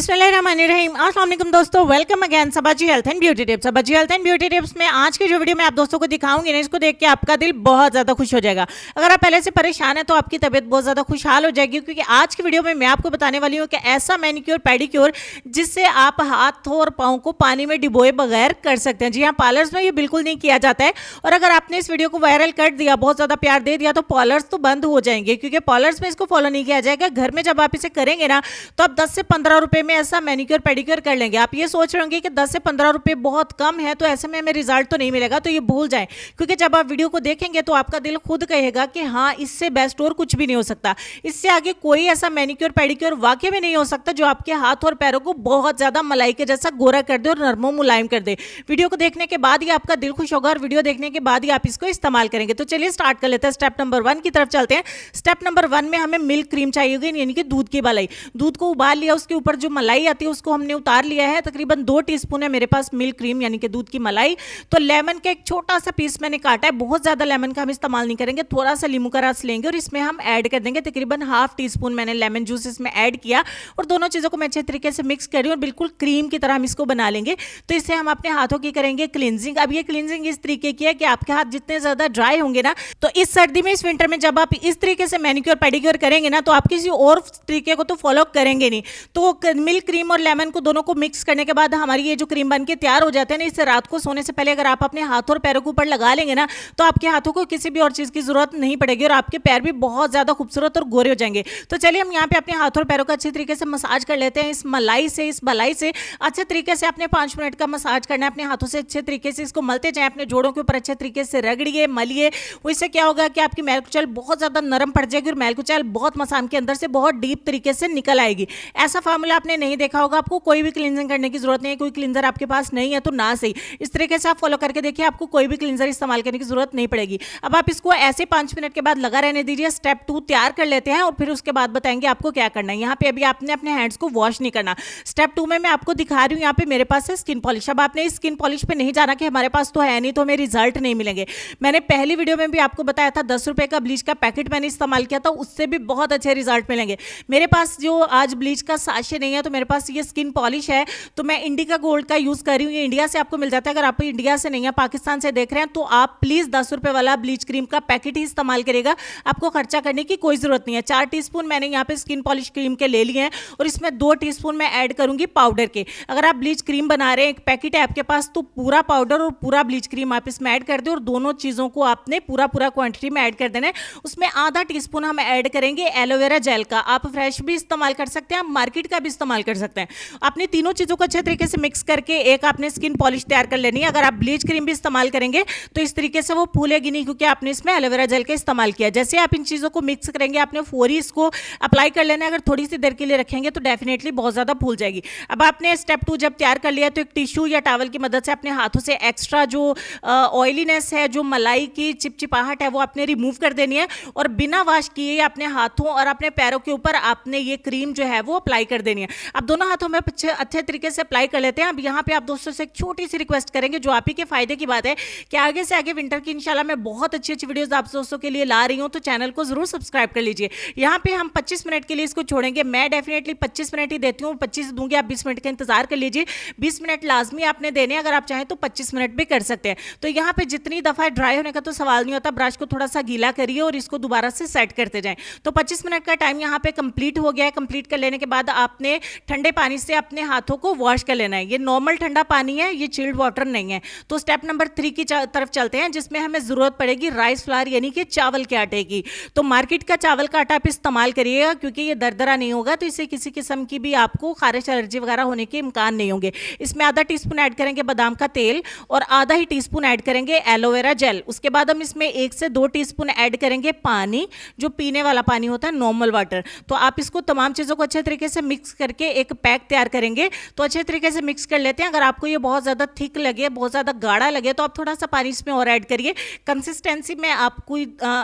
बिस्मिल्लाहिर्रहमानिर्रहीम। अस्सलाम वालेकुम दोस्तों, welcome again Sabaji health and beauty tips. Sabaji health and beauty tips में आज के जो वीडियो में आप दोस्तों को दिखाऊंगी ना, इसको देख के आपका दिल बहुत ज़्यादा खुश हो जाएगा। अगर आप पहले से परेशान है तो आपकी तबीयत बहुत ज़्यादा खुशहाल हो जाएगी, क्योंकि आज की वीडियो में मैं आपको बताने वाली हूँ कि ऐसा मैनिक्योर पैडिक्योर जिससे आप हाथ और पाँव को पानी में डिबोए बगैर कर सकते हैं। जी हाँ, पार्लर्स में ये बिल्कुल नहीं किया जाता है। और अगर आपने इस वीडियो को वायरल कर दिया, बहुत ज़्यादा प्यार दे दिया, तो पार्लर्स तो बंद हो जाएंगे, क्योंकि पार्लर्स में इसको फॉलो नहीं किया जाएगा। घर में जब आप इसे करेंगे ना, तो आप 10 से 15 रुपए में ऐसा मैनिक्योर पेडिक्योर कर लेंगे। आप ये सोच रहे होंगे कि 10 से 15 रुपए बहुत कम है, तो ऐसे में हमें रिजल्ट तो नहीं मिलेगा, तो ये भूल जाएं, क्योंकि जब आप वीडियो को देखेंगे तो आपका दिल खुद कहेगा कि हाँ, इससे बेस्ट और कुछ भी नहीं हो सकता। इससे आगे कोई ऐसा मैनिक्योर पेडिक्योर वाकई में नहीं हो सकता जो आपके हाथ और पैरों को बहुत ज्यादा मलाई के जैसा गोरा कर दे और नरमो मुलायम कर दे। वीडियो को देखने के बाद ही आपका दिल खुश होगा और वीडियो देखने के बाद ही आप इसको इस्तेमाल करेंगे। तो चलिए स्टार्ट कर लेते हैं। स्टेप नंबर 1 की तरफ चलते हैं। स्टेप नंबर 1 में हमें मिल्क क्रीम चाहिए होगी, यानी कि दूध की मलाई। दूध को उबाल लिया, उसके ऊपर जो मलाई आती है उसको हमने उतार लिया है। तकरीबन 2 टीस्पून है मेरे पास मिल्क क्रीम, यानी कि दूध की मलाई। तो लेमन का एक छोटा सा पीस मैंने काटा है। बहुत ज्यादा लेमन का हम इस्तेमाल नहीं करेंगे, थोड़ा सा नींबू का रस लेंगे और इसमें हम ऐड कर देंगे तकरीबन ½ टीस्पून मैंने लेमन जूस इसमें ऐड किया। और दोनों चीजों को मैं अच्छे तरीके से मिक्स करी और बिल्कुल क्रीम की तरह हम इसको बना लेंगे। तो इससे हम अपने हाथों की करेंगे क्लींजिंग। अब ये क्लींजिंग इस तरीके की है कि आपके हाथ जितने ज्यादा ड्राई होंगे ना, तो इस सर्दी में, इस विंटर में जब आप इस तरीके से मैनिक्योर पेडिक्योर करेंगे ना, तो आप किसी और तरीके को तो फॉलो करेंगे नहीं। तो मिल्क क्रीम और लेमन को दोनों को मिक्स करने के बाद हमारी ये जो क्रीम बन के तैयार हो जाते हैं ना, इससे रात को सोने से पहले अगर आप अपने हाथों और पैरों के ऊपर लगा लेंगे ना, तो आपके हाथों को किसी भी और चीज की जरूरत नहीं पड़ेगी और आपके पैर भी बहुत ज्यादा खूबसूरत और गोरे हो जाएंगे। तो चलिए हम यहाँ पे अपने हाथों और पैरों का अच्छे तरीके से मसाज कर लेते हैं। इस मलाई से, इस मलाई से अच्छे तरीके से आपने 5 मिनट का मसाज करना है। अपने हाथों से अच्छे तरीके से इसको मलते जाएं, अपने जोड़ों के ऊपर अच्छे तरीके से रगड़िए, मलिए। इससे क्या होगा कि आपकी मैल कुचल बहुत ज्यादा नरम पड़ जाएगी और मैल कुचल बहुत मसान के अंदर से बहुत डीप तरीके से निकल आएगी। ऐसा फार्मूला आपने नहीं देखा होगा। आपको कोई भी क्लींजिंग करने की जरूरत नहीं है। कोई क्लींजर आपके पास नहीं है तो ना सही, इस तरीके से आप फॉलो करके देखिए, आपको कोई भी क्लींजर इस्तेमाल करने की जरूरत नहीं पड़ेगी। अब आप इसको ऐसे 5 मिनट के बाद लगा रहने दीजिए। स्टेप 2 तैयार कर लेते हैं और फिर उसके बाद बताएंगे आपको क्या करना है। यहाँ पे अभी आपने अपने हैंड्स को वॉश नहीं करना। स्टेप 2 में मैं आपको दिखा रही हूँ, यहाँ पे मेरे पास है स्किन पॉलिश। अब आपने इस स्किन पॉलिश पे नहीं जाना कि हमारे पास तो है नहीं, तो हमें रिजल्ट नहीं मिलेंगे। मैंने पहली वीडियो में भी आपको बताया था, 10 रुपए का ब्लीच का पैकेट मैंने इस्तेमाल किया था, उससे भी बहुत अच्छे रिजल्ट मिलेंगे। मेरे पास जो आज ब्लीच का साशे नहीं है, तो मेरे पास ये स्किन पॉलिश है, तो मैं इंडिका गोल्ड का यूज कर रही हूँ। ये इंडिया से आपको मिल जाता है। अगर आप इंडिया से नहीं है, पाकिस्तान से देख रहे हैं, तो आप प्लीज 10 रुपए वाला ब्लीच क्रीम का पैकेट ही इस्तेमाल करेगा। आपको खर्चा करने की कोई जरूरत नहीं है। 4 टीस्पून मैंने यहाँ पे स्किन पॉलिश क्रीम के ले लिए हैं और इसमें 2 टीस्पून मैं ऐड करूंगी पाउडर के। अगर आप ब्लीच क्रीम बना रहे हैं, एक पैकेट है आपके पास, तो पूरा पाउडर और पूरा ब्लीच क्रीम आप इसमें ऐड कर दें और दोनों चीजों को आपने पूरा क्वांटिटी में ऐड कर देना है। उसमें ½ टीस्पून हम ऐड करेंगे एलोवेरा जेल का। आप फ्रेश भी इस्तेमाल कर सकते हैं, आप मार्केट का भी इस्तेमाल कर सकते हैं। आपने तीनों चीजों को अच्छे तरीके से मिक्स करके एक आपने स्किन पॉलिश तैयार कर लेनी है। अगर आप ब्लीच क्रीम भी इस्तेमाल करेंगे तो इस तरीके से वो फूलेगी नहीं, क्योंकि आपने इसमें एलोवेरा जेल का इस्तेमाल किया। जैसे आप इन चीजों को मिक्स करेंगे, आपने फौरी इसको अप्लाई कर लेना है। अगर थोड़ी सी देर के लिए रखेंगे तो डेफिनेटली बहुत ज्यादा फूल जाएगी। अब आपने स्टेप 2 जब तैयार कर लिया, तो एक टिश्यू या टॉवल की मदद से अपने हाथों से एक्स्ट्रा जो ऑयलीनेस है, जो मलाई की चिपचिपाहट है, वो आपने रिमूव कर देनी है और बिना वॉश किए अपने हाथों और अपने पैरों के ऊपर आपने ये क्रीम जो है वो अप्लाई कर देनी है। अब दोनों हाथों में अच्छे तरीके से अप्लाई कर लेते हैं। अब यहाँ पे आप दोस्तों से एक छोटी सी रिक्वेस्ट करेंगे, जो आप ही के फायदे की बात है, कि आगे से आगे विंटर की इंशाल्लाह मैं बहुत अच्छी अच्छी वीडियोस आप दोस्तों के लिए ला रही हूँ, तो चैनल को जरूर सब्सक्राइब कर लीजिए। यहाँ पे हम 25 मिनट के लिए इसको छोड़ेंगे। मैं डेफिनेटली 25 मिनट ही देती हूँ, 25 दूंगी, आप 20 मिनट का इंतजार कर लीजिए। 20 मिनट लाजमी आपने देने, अगर आप चाहें तो 25 मिनट भी कर सकते हैं। तो यहाँ पे जितनी दफा ड्राई होने का तो सवाल नहीं होता, ब्रश को थोड़ा सा गीला करिए और इसको दोबारा से सेट करते जाएं। तो 25 मिनट का टाइम यहाँ पे कंप्लीट हो गया है। कंप्लीट कर लेने के बाद आपने ठंडे पानी से अपने हाथों को वॉश कर लेना है। ये नॉर्मल ठंडा पानी है, ये चिल्ड वाटर नहीं है। तो स्टेप नंबर 3 की तरफ चलते हैं, जिसमें हमें जरूरत पड़ेगी राइस फ्लावर, यानी कि चावल के आटे की। तो मार्केट का चावल का आटा आप इस्तेमाल करिएगा, क्योंकि ये दरदरा नहीं होगा, तो इससे किसी किस्म की भी आपको खारिश एलर्जी वगैरह होने के इम्कान नहीं होंगे। इसमें ½ टीस्पून ऐड करेंगे बादाम का तेल और ½ ही टीस्पून ऐड करेंगे एलोवेरा जेल। उसके बाद हम इसमें 1 से 2 टीस्पून ऐड करेंगे पानी, जो पीने वाला पानी होता है, नॉर्मल वाटर। तो आप इसको तमाम चीज़ों को अच्छे तरीके से मिक्स करके एक पैक तैयार करेंगे। तो अच्छे तरीके से मिक्स कर लेते हैं। अगर आपको ये बहुत ज़्यादा थिक लगे, बहुत ज़्यादा गाढ़ा लगे, तो आप थोड़ा सा पानी इसमें और ऐड करिए। कंसिस्टेंसी मैं आपको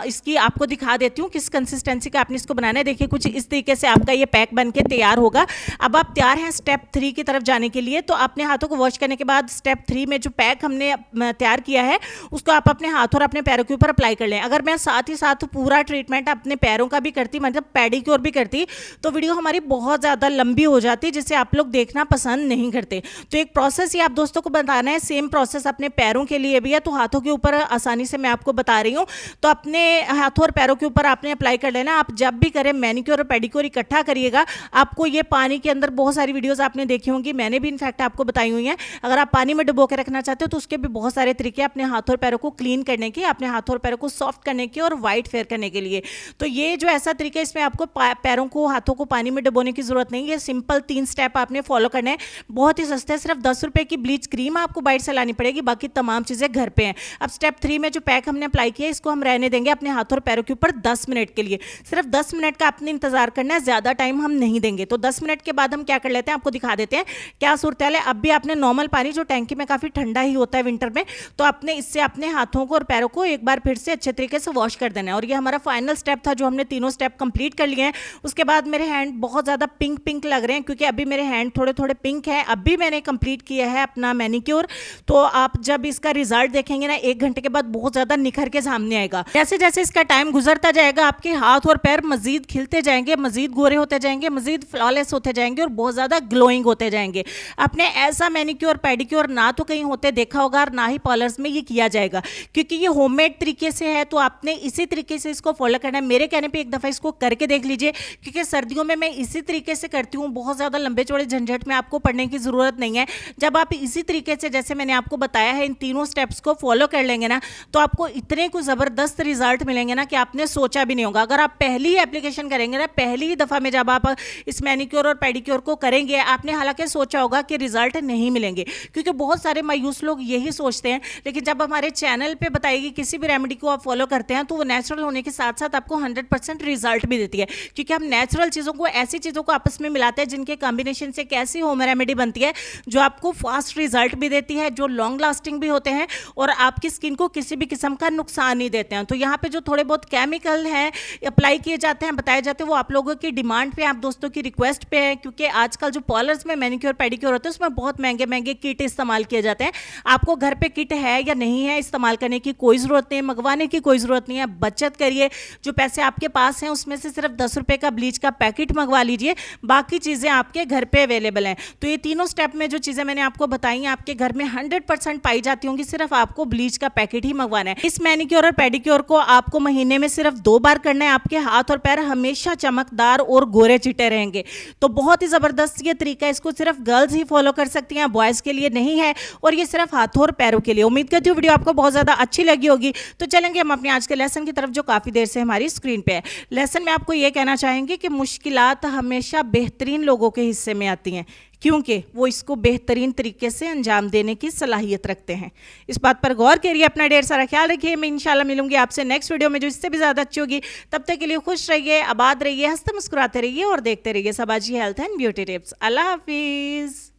इसकी आपको दिखा देती हूँ किस कंसिस्टेंसी का आपने इसको बनाना है। देखिए कुछ इस तरीके से आपका ये पैक बन के तैयार होगा। अब आप तैयार हैं स्टेप 3 की तरफ जाने के लिए। तो अपने हाथों को वॉश करने के बाद स्टेप 3 में जो पैक हमने तैयार किया है, उसको आप अपने हाथों और अपने पैरों के ऊपर अप्लाई कर लें। अगर मैं साथ ही साथ पूरा ट्रीटमेंट अपने पैरों का भी करती, मतलब पेडिक्योर भी करती, तो वीडियो हमारी बहुत ज़्यादा लंबी हो जाती है, जिसे आप लोग देखना पसंद नहीं करते। तो एक प्रोसेस ये आप दोस्तों को बताना है, सेम प्रोसेस अपने पैरों के लिए भी है। तो हाथों के ऊपर आसानी से मैं आपको बता रही हूँ, तो अपने हाथों और पैरों के ऊपर आपने अप्लाई कर लेना। आप जब भी करें मैनिक्योर और पेडिक्योर इकट्ठा करिएगा। आपको ये पानी के अंदर बहुत सारी वीडियोस आपने देखी होंगी, मैंने भी इनफैक्ट आपको बताई हुई हैं। अगर आप पानी में डुबो के रखना चाहते हो तो उसके भी बहुत सारे तरीके अपने हाथों और पैरों को क्लीन करने के, अपने हाथों और पैरों को सॉफ्ट करने के और वाइट फेयर करने के लिए। तो ये जो ऐसा तरीका है, इसमें आपको पैरों को, हाथों को पानी में डुबोने की जरूरत नहीं है। सिंपल 3 स्टेप आपने फॉलो करने हैं, बहुत ही सस्ते हैं। सिर्फ 10 रुपए की ब्लीच क्रीम आपको बाहर से लानी पड़ेगी, बाकी तमाम चीजें घर पे हैं। अब स्टेप 3 में जो पैक हमने अप्लाई किया, इसको हम रहने देंगे अपने हाथों और पैरों के ऊपर 10 मिनट के लिए। सिर्फ 10 मिनट का आपने इंतजार करना है, ज्यादा टाइम हम नहीं देंगे। तो 10 मिनट के बाद हम क्या कर लेते हैं, आपको दिखा देते हैं क्या सूरत है। अब भी आपने नॉर्मल पानी, जो टैंकी में काफी ठंडा ही होता है विंटर में, तो आपने इससे अपने हाथों को और पैरों को एक बार फिर से अच्छे तरीके से वॉश कर देना है। और ये हमारा फाइनल स्टेप था, जो हमने तीनों स्टेप कंप्लीट कर लिए हैं। उसके बाद मेरे हैंड बहुत ज्यादा पिंक पिंक लग रहे हैं, क्योंकि अभी मेरे हैंड थोड़े थोड़े पिंक है। अभी मैंने कंप्लीट किया है अपना मैनिक्योर। तो आप जब इसका रिजल्ट देखेंगे ना, 1 घंटे के बाद बहुत ज्यादा निखर के सामने आएगा। जैसे जैसे इसका टाइम गुजरता जाएगा, आपके हाथ और पैर मजीद खिलते जाएंगे, मजीद गोरे होते जाएंगे, मजीद फ्लॉलेस होते जाएंगे और बहुत ज्यादा ग्लोइंग होते जाएंगे। आपने ऐसा मैनिक्योर पेडिक्योर ना तो कहीं होते देखा होगा और ना ही पार्लर्स में ये किया जाएगा, क्योंकि ये होममेड तरीके से है। तो आपने इसी तरीके से इसको फॉलो करना है। मेरे कहने पे एक दफा इसको करके देख लीजिए, क्योंकि सर्दियों में मैं इसी तरीके से करती हूँ। बहुत ज्यादा लंबे चौड़े झंझट में आपको पड़ने की जरूरत नहीं है। जब आप इसी तरीके से, जैसे मैंने आपको बताया है, इन तीनों स्टेप्स को फॉलो कर लेंगे ना, तो आपको इतने कुछ जबरदस्त रिजल्ट मिलेंगे ना कि आपने सोचा भी नहीं होगा। अगर आप पहली एप्लीकेशन करेंगे ना, पहली दफा में जब आप इस मैनिक्योर और पेडिक्योर को करेंगे, आपने हालांकि सोचा होगा कि रिजल्ट नहीं मिलेंगे, क्योंकि बहुत सारे मायूस लोग यही सोचते हैं। लेकिन जब हमारे चैनल पे बताएगी किसी भी रेमेडी को आप फॉलो करते हैं, तो वो नेचुरल होने के साथ साथ आपको 100% रिजल्ट भी देती है, क्योंकि हम नेचुरल चीज़ों को, ऐसी चीज़ों को आपस में मिलाते हैं जिनके कॉम्बिनेशन से एक ऐसी होम रेमेडी बनती है जो आपको फास्ट रिजल्ट भी देती है, जो लॉन्ग लास्टिंग भी होते हैं और आपकी स्किन को किसी भी किस्म का नुकसान नहीं देते हैं। तो यहाँ पे जो थोड़े बहुत केमिकल हैं अप्लाई किए जाते हैं, बताए जाते हैं, वो आप लोगों की डिमांड पे, आप दोस्तों की रिक्वेस्ट पे है, क्योंकि आजकल जो पार्लर्स में मैनिक्योर पेडिक्योर होते हैं उसमें बहुत महंगे महंगे किट इस्तेमाल किए जाते हैं। आपको घर पे किट है या नहीं है, इस्तेमाल करने की कोई ज़रूरत नहीं है, मंगवाने की कोई ज़रूरत नहीं है। बचत करिए, जो पैसे आपके पास हैं उसमें से सिर्फ 10 रुपये का ब्लीच का पैकेट मंगवा लीजिए, बाकी चीज़ें आपके घर पे अवेलेबल हैं। तो ये तीनों स्टेप में जो चीज़ें मैंने आपको बताई हैं, आपके घर में 100% पाई जाती होंगी। सिर्फ आपको ब्लीच का पैकेट ही मंगवाना है। इस मैनिक्योर और पेडिक्योर को आपको महीने में सिर्फ 2 बार करना है। आपके हाथ और पैर हमेशा चमकदार और गोरे चिटे रहेंगे। तो बहुत ही ज़बरदस्त ये तरीका है, इसको सिर्फ गर्ल्स ही फॉलो कर सकती हैं, बॉयज़ के लिए नहीं है, और ये सिर्फ हाथों और पैरों के लिए। उम्मीद करती हूँ वीडियो आपको बहुत ज़्यादा अच्छी लगी होगी। तो चलेंगे हम अपने आज के लेसन की तरफ, जो काफ़ी देर से हमारी स्क्रीन पे है। लेसन में आपको ये कहना चाहेंगे कि मुश्किलात हमेशा बेहतरीन लोगों के हिस्से में आती हैं, क्योंकि वो इसको बेहतरीन तरीके से अंजाम देने की सलाहियत रखते हैं। इस बात पर गौर करिए, अपना ढेर सारा ख्याल रखिए। मैं इंशाल्लाह मिलूंगी आपसे नेक्स्ट वीडियो में, जो इससे भी ज़्यादा अच्छी होगी। तब तक के लिए खुश रहिए, आबाद रहिए, हंसते मुस्कुराते रहिए और देखते रहिए सबाजी हेल्थ एंड ब्यूटी टिप्स। अल्लाह हाफिज़।